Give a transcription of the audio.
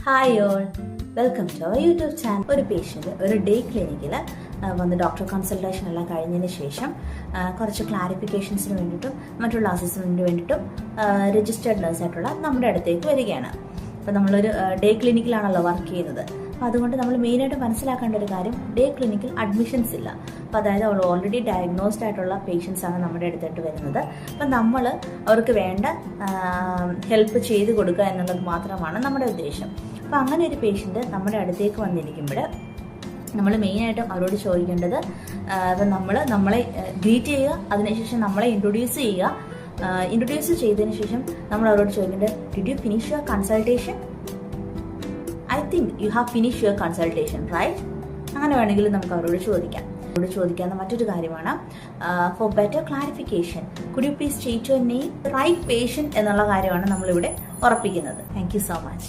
Hi all, welcome to our YouTube channel. ഒരു patient ഒരു day ക്ലിനിക്കിൽ വന്ന് ഡോക്ടർ കൺസൾട്ടേഷൻ എല്ലാം കഴിഞ്ഞതിന് ശേഷം കുറച്ച് ക്ലാരിഫിക്കേഷൻസിന് വേണ്ടിയിട്ടും മറ്റുള്ള അസസ്മെൻറ്റിന് വേണ്ടിയിട്ടും രജിസ്റ്റേർഡ് നേഴ്സായിട്ടുള്ള നമ്മുടെ അടുത്തേക്ക് വരികയാണ്. അപ്പോൾ നമ്മളൊരു ഡേ ക്ലിനിക്കിലാണല്ലോ വർക്ക് ചെയ്യുന്നത്. അപ്പോൾ അതുകൊണ്ട് നമ്മൾ മെയിനായിട്ട് മനസ്സിലാക്കേണ്ട ഒരു കാര്യം, ഡേ ക്ലിനിക്കിൽ അഡ്മിഷൻസ് ഇല്ല. അപ്പോൾ അതായത് അവൾ ഓൾറെഡി ഡയഗ്നോസ്ഡ് ആയിട്ടുള്ള പേഷ്യൻസ് ആണ് നമ്മുടെ അടുത്തായിട്ട് വരുന്നത്. അപ്പം നമ്മൾ അവർക്ക് വേണ്ട ഹെൽപ്പ് ചെയ്ത് കൊടുക്കുക എന്നുള്ളത് മാത്രമാണ് നമ്മുടെ ഉദ്ദേശം. അപ്പോൾ അങ്ങനെ ഒരു പേഷ്യൻ്റ് നമ്മുടെ അടുത്തേക്ക് വന്നിരിക്കുമ്പോൾ നമ്മൾ മെയിനായിട്ടും അവരോട് ചോദിക്കേണ്ടത്, ഇപ്പം നമ്മളെ ഗ്രീറ്റ് ചെയ്യുക, അതിനുശേഷം നമ്മളെ ഇൻട്രൊഡ്യൂസ് ചെയ്യുക. ഇൻട്രൊഡ്യൂസ് ചെയ്തതിന് ശേഷം നമ്മൾ അവരോട് ചോദിക്കേണ്ടത്, did you finish your consultation? I think you have finish your consultation, right? അങ്ങനെ വേണമെങ്കിൽ നമുക്ക് അവരോട് ചോദിക്കാം. അവരോട് ചോദിക്കാവുന്ന മറ്റൊരു കാര്യമാണ്, for better clarification could you please state your name, right patient എന്നുള്ള കാര്യമാണ് നമ്മളിവിടെ ഉറപ്പിക്കുന്നത്. Thank you so much.